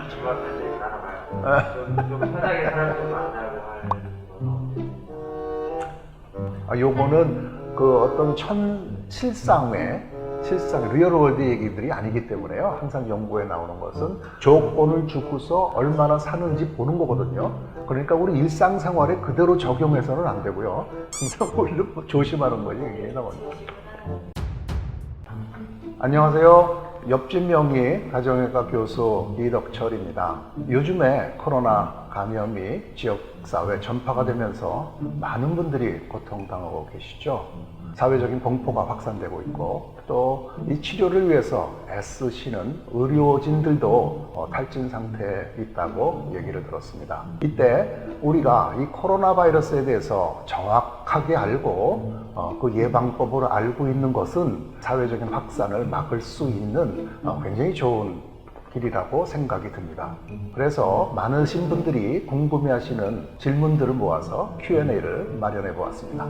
중학생들이 살아봐요. 좀 편하게 사람들 만나고 할. 요거는 그 어떤 실상 리얼월드 얘기들이 아니기 때문에요. 항상 연구에 나오는 것은 조건을 주고서 얼마나 사는지 보는 거거든요. 그러니까 우리 일상생활에 그대로 적용해서는 안 되고요. 항상 오히려 조심하는 거지. 이게 나오는 거죠. 안녕하세요. 옆집 명의 가정의과 교수 이덕철입니다. 요즘에 코로나 감염이 지역사회 전파가 되면서 많은 분들이 고통당하고 계시죠. 사회적인 공포가 확산되고 있고 또 이 치료를 위해서 애쓰시는 의료진들도 탈진 상태에 있다고 얘기를 들었습니다. 이때 우리가 이 코로나 바이러스에 대해서 정확하게 알고 그 예방법을 알고 있는 것은 사회적인 확산을 막을 수 있는 굉장히 좋은 길이라고 생각이 듭니다. 그래서 많으신 분들이 궁금해하시는 질문들을 모아서 Q&A를 마련해 보았습니다.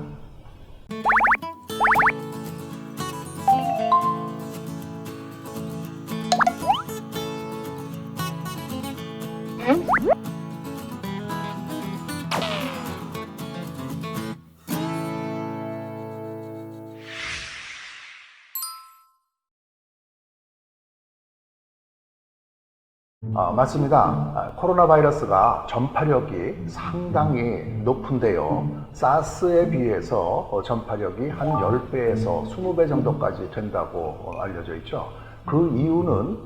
맞습니다. 코로나 바이러스가 전파력이 상당히 높은데요. 사스에 비해서 전파력이 한 10배에서 20배 정도까지 된다고 알려져 있죠. 그 이유는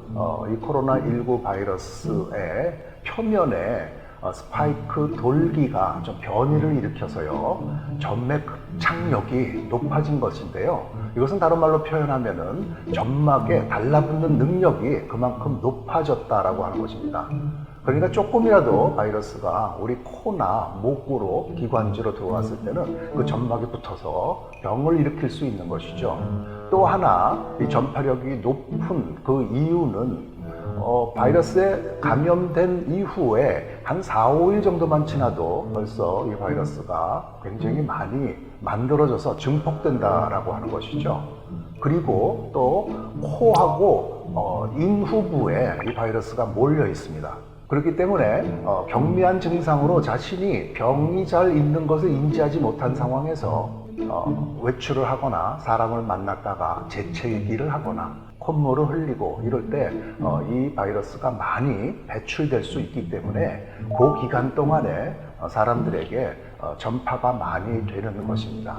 이 코로나19 바이러스의 표면에 스파이크 돌기가 좀 변이를 일으켜서요, 점맥흡착력이 높아진 것인데요. 이것은 다른 말로 표현하면은 점막에 달라붙는 능력이 그만큼 높아졌다라고 하는 것입니다. 그러니까 조금이라도 바이러스가 우리 코나 목으로 기관지로 들어왔을 때는 그 점막에 붙어서 병을 일으킬 수 있는 것이죠. 또 하나 이 전파력이 높은 그 이유는 바이러스에 감염된 이후에 한 4, 5일 정도만 지나도 벌써 이 바이러스가 굉장히 많이 만들어져서 증폭된다라고 하는 것이죠. 그리고 또 코하고 인후부에 이 바이러스가 몰려 있습니다. 그렇기 때문에 경미한 증상으로 자신이 병이 잘 있는 것을 인지하지 못한 상황에서 외출을 하거나 사람을 만났다가 재채기를 하거나 콧물을 흘리고 이럴 때 이 바이러스가 많이 배출될 수 있기 때문에 그 기간 동안에 사람들에게 전파가 많이 되는 것입니다.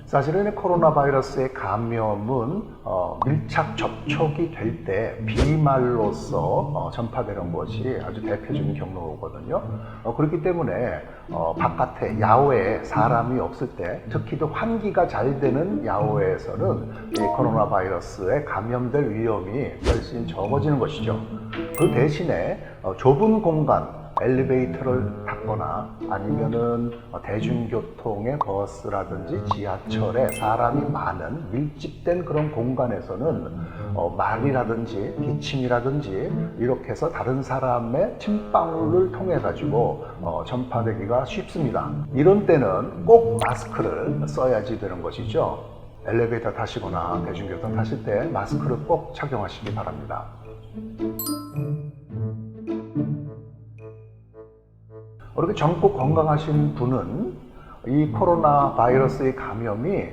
사실은 코로나 바이러스의 감염은 밀착 접촉이 될 때 비말로서 전파되는 것이 아주 대표적인 경로거든요. 그렇기 때문에 바깥에 야외에 사람이 없을 때, 특히 또 환기가 잘 되는 야외에서는 이 코로나 바이러스에 감염될 위험이 훨씬 적어지는 것이죠. 그 대신에 좁은 공간, 엘리베이터를 탔거나 아니면은 대중교통의 버스라든지 지하철에 사람이 많은 밀집된 그런 공간에서는 말이라든지 기침이라든지 이렇게 해서 다른 사람의 침방울을 통해 가지고 전파되기가 쉽습니다. 이런 때는 꼭 마스크를 써야지 되는 것이죠. 엘리베이터 타시거나 대중교통 타실 때 마스크를 꼭 착용하시기 바랍니다. 이렇게 젊고 건강하신 분은 이 코로나 바이러스의 감염이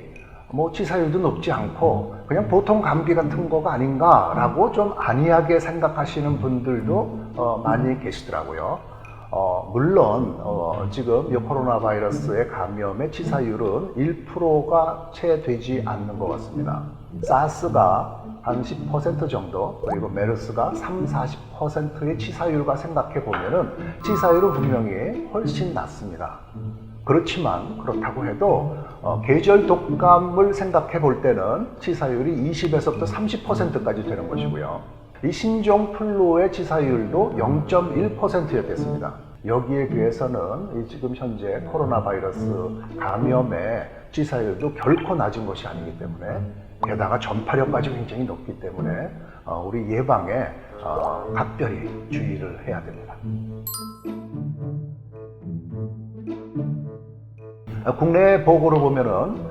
치사율도 높지 않고 그냥 보통 감기 같은 거가 아닌가라고 좀 안이하게 생각하시는 분들도 많이 계시더라고요. 물론 지금 이 코로나 바이러스의 감염의 치사율은 1%가 채 되지 않는 것 같습니다. 사스가 한 10% 정도, 그리고 메르스가 30-40%의 치사율과 생각해 보면은 치사율은 분명히 훨씬 낮습니다. 그렇지만 그렇다고 해도 계절 독감을 생각해 볼 때는 치사율이 20에서부터 30%까지 되는 것이고요. 이 신종플루의 치사율도 0.1%였습니다. 여기에 비해서는 지금 현재 코로나 바이러스 감염의 치사율도 결코 낮은 것이 아니기 때문에, 게다가 전파력까지 굉장히 높기 때문에 우리 예방에 각별히 주의를 해야 됩니다. 국내 보고를 보면은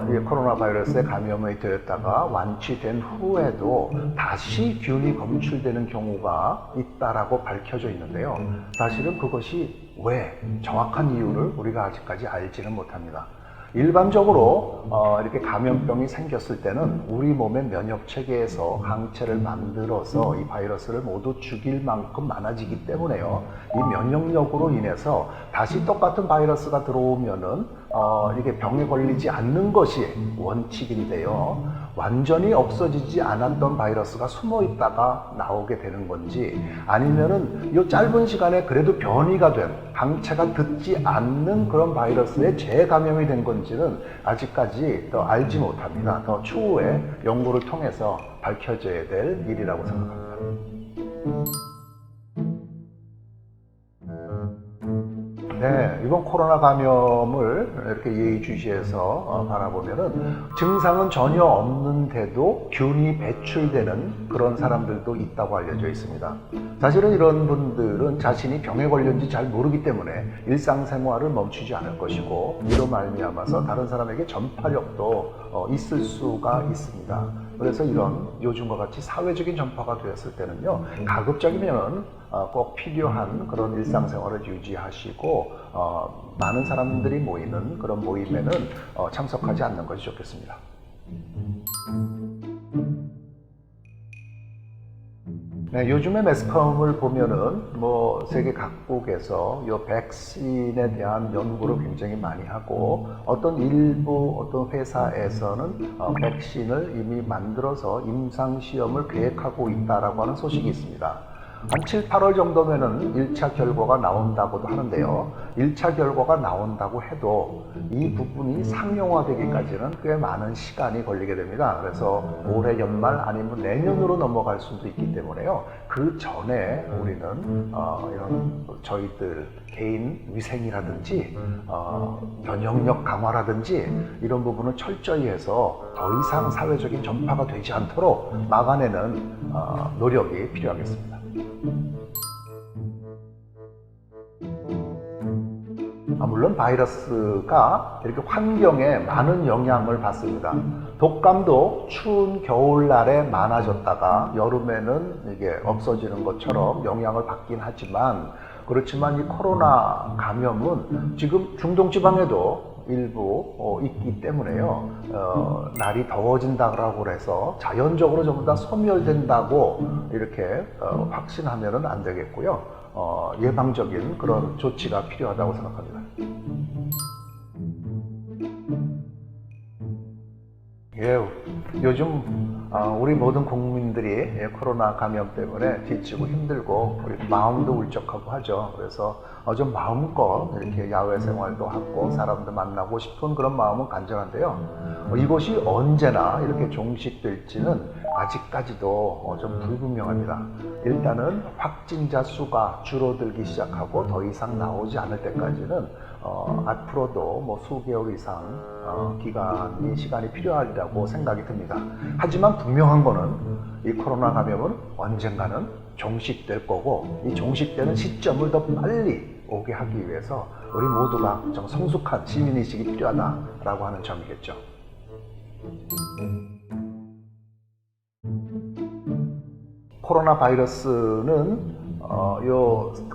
이 코로나 바이러스에 감염이 되었다가 완치된 후에도 다시 균이 검출되는 경우가 있다라고 밝혀져 있는데요. 사실은 그것이 왜 정확한 이유를 우리가 아직까지 알지는 못합니다. 일반적으로 이렇게 감염병이 생겼을 때는 우리 몸의 면역 체계에서 항체를 만들어서 이 바이러스를 모두 죽일 만큼 많아지기 때문에요. 이 면역력으로 인해서 다시 똑같은 바이러스가 들어오면은 이게 병에 걸리지 않는 것이 원칙인데요. 완전히 없어지지 않았던 바이러스가 숨어 있다가 나오게 되는 건지, 아니면은 이 짧은 시간에 그래도 변이가 된 항체가 듣지 않는 그런 바이러스에 재감염이 된 건지는 아직까지 더 알지 못합니다. 더 추후에 연구를 통해서 밝혀져야 될 일이라고 생각합니다. 네, 이번 코로나 감염을 이렇게 예의주시해서 바라보면은 증상은 전혀 없는데도 균이 배출되는 그런 사람들도 있다고 알려져 있습니다. 사실은 이런 분들은 자신이 병에 걸렸는지 잘 모르기 때문에 일상생활을 멈추지 않을 것이고, 이로 말미암아서 다른 사람에게 전파력도 있을 수가 있습니다. 그래서 이런 요즘과 같이 사회적인 전파가 되었을 때는요, 가급적이면 꼭 필요한 그런 일상생활을 유지하시고 많은 사람들이 모이는 그런 모임에는 참석하지 않는 것이 좋겠습니다. 네, 요즘에 매스컴을 보면은 세계 각국에서 이 백신에 대한 연구를 굉장히 많이 하고, 어떤 회사에서는 백신을 이미 만들어서 임상 시험을 계획하고 있다라고 하는 소식이 있습니다. 한 7, 8월 정도면은 1차 결과가 나온다고도 하는데요. 1차 결과가 나온다고 해도 이 부분이 상용화되기까지는 꽤 많은 시간이 걸리게 됩니다. 그래서 올해 연말 아니면 내년으로 넘어갈 수도 있기 때문에요. 그 전에 우리는 이런 저희들 개인 위생이라든지 면역력 강화라든지 이런 부분을 철저히 해서 더 이상 사회적인 전파가 되지 않도록 막아내는 노력이 필요하겠습니다. 물론 바이러스가 이렇게 환경에 많은 영향을 받습니다. 독감도 추운 겨울날에 많아졌다가 여름에는 이게 없어지는 것처럼 영향을 받긴 하지만, 그렇지만 이 코로나 감염은 지금 중동 지방에도 일부 있기 때문에요. 날이 더워진다고 해서 자연적으로 전부 다 소멸된다고 이렇게 확신하면은 안 되겠고요. 예방적인 그런 조치가 필요하다고 생각합니다. 예, 요즘 우리 모든 국민들이 코로나 감염 때문에 지치고 힘들고 마음도 울적하고 하죠. 그래서 좀 마음껏 이렇게 야외 생활도 하고 사람들 만나고 싶은 그런 마음은 간절한데요. 이것이 언제나 이렇게 종식될지는 아직까지도 좀 불분명합니다. 일단은 확진자 수가 줄어들기 시작하고 더 이상 나오지 않을 때까지는 앞으로도 수개월 이상 시간이 필요하리라고 생각이 듭니다. 하지만 분명한 거는 이 코로나 감염은 언젠가는 종식될 거고, 이 종식되는 시점을 더 빨리 오게 하기 위해서 우리 모두가 좀 성숙한 시민의식이 필요하다라고 하는 점이겠죠. 코로나 바이러스는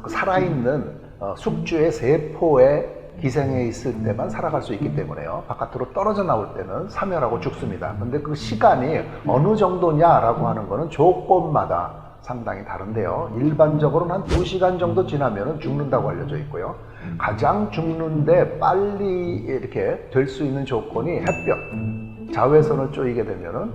살아있는 숙주의 세포에 기생해 있을 때만 살아갈 수 있기 때문에요. 바깥으로 떨어져 나올 때는 사멸하고 죽습니다. 근데 그 시간이 어느 정도냐라고 하는 거는 조건마다 상당히 다른데요. 일반적으로는 한 2시간 정도 지나면 죽는다고 알려져 있고요. 가장 죽는데 빨리 이렇게 될 수 있는 조건이 햇볕, 자외선을 쬐이게 되면은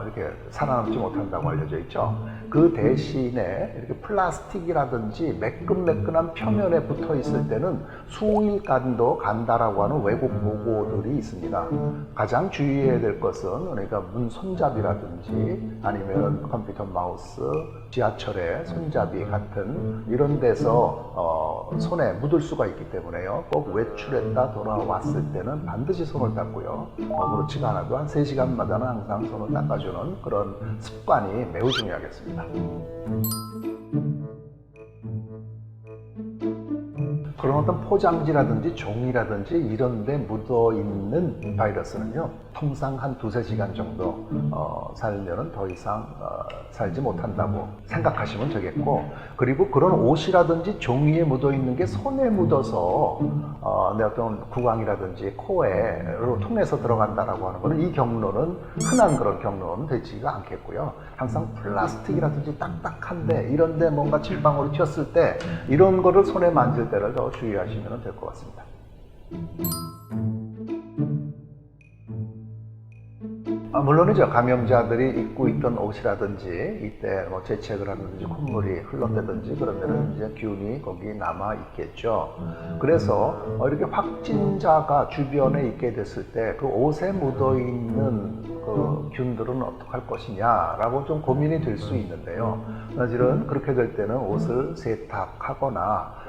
이렇게 살아남지 못한다고 알려져 있죠. 그 대신에 이렇게 플라스틱이라든지 매끈매끈한 표면에 붙어 있을 때는 수일간도 간다라고 하는 외국 보고들이 있습니다. 가장 주의해야 될 것은 그러니까 문 손잡이라든지 아니면 컴퓨터 마우스, 지하철의 손잡이 같은 이런 데서 손에 묻을 수가 있기 때문에요. 꼭 외출했다 돌아왔을 때는 반드시 손을 닦고요. 그렇지가 않아도 한 3시간마다는 항상 손을 닦아주는 그런 습관이 매우 중요하겠습니다. 그런 어떤 포장지라든지 종이라든지 이런 데 묻어 있는 바이러스는요, 통상 한 두세 시간 정도 살면은 더 이상 살지 못한다고 생각하시면 되겠고, 그리고 그런 옷이라든지 종이에 묻어 있는 게 손에 묻어서 내 어떤 구강이라든지 코에로 통해서 들어간다라고 하는 거는, 이 경로는 흔한 그런 경로는 되지가 않겠고요. 항상 플라스틱이라든지 딱딱한데 이런 데 뭔가 질방울이 튀었을 때 이런 거를 손에 만질 때를 더 주의하시면 될 것 같습니다. 물론이죠. 감염자들이 입고 있던 옷이라든지 이때 뭐 재채를 하든지 콧물이 흘렀다든지 그런 데는 이제 균이 거기 남아 있겠죠. 그래서 이렇게 확진자가 주변에 있게 됐을 때 그 옷에 묻어 있는 그 균들은 어떡할 것이냐라고 좀 고민이 될 수 있는데요. 사실은 그렇게 될 때는 옷을 세탁하거나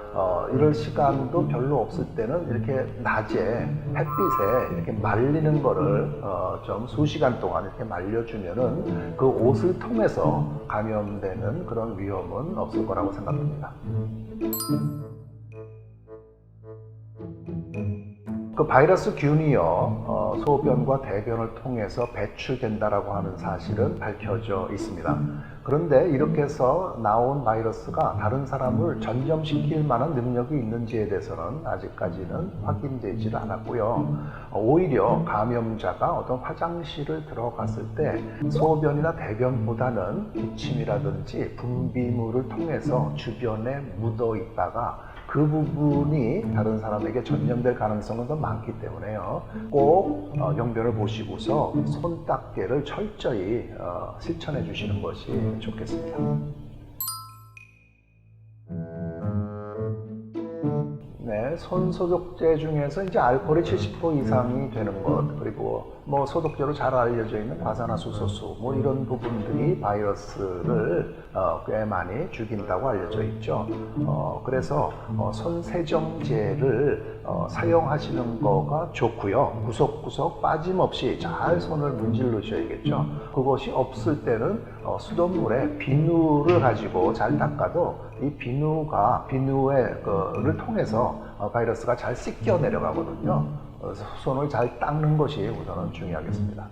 이럴 시간도 별로 없을 때는 이렇게 낮에 햇빛에 이렇게 말리는 거를 좀 수시간 동안 이렇게 말려주면은 그 옷을 통해서 감염되는 그런 위험은 없을 거라고 생각합니다. 그 바이러스 균이요, 소변과 대변을 통해서 배출된다라고 하는 사실은 밝혀져 있습니다. 그런데 이렇게 해서 나온 바이러스가 다른 사람을 전염시킬 만한 능력이 있는지에 대해서는 아직까지는 확인되지 않았고요. 오히려 감염자가 어떤 화장실을 들어갔을 때 소변이나 대변보다는 기침이라든지 분비물을 통해서 주변에 묻어 있다가 그 부분이 다른 사람에게 전염될 가능성은 더 많기 때문에요. 꼭 용변을 보시고서 손 닦기를 철저히 실천해 주시는 것이 좋겠습니다. 네, 손 소독제 중에서 이제 알코올이 70% 이상이 되는 것, 그리고 뭐 소독제로 잘 알려져 있는 과산화수소수, 뭐 이런 부분들이 바이러스를 꽤 많이 죽인다고 알려져 있죠. 그래서 손 세정제를 사용하시는 거가 좋고요. 구석구석 빠짐없이 잘 손을 문질르셔야겠죠. 그것이 없을 때는 수돗물에 비누를 가지고 잘 닦아도 이 비누를 통해서 바이러스가 잘 씻겨 내려가거든요. 그래서 손을 잘 닦는 것이 우선은 중요하겠습니다.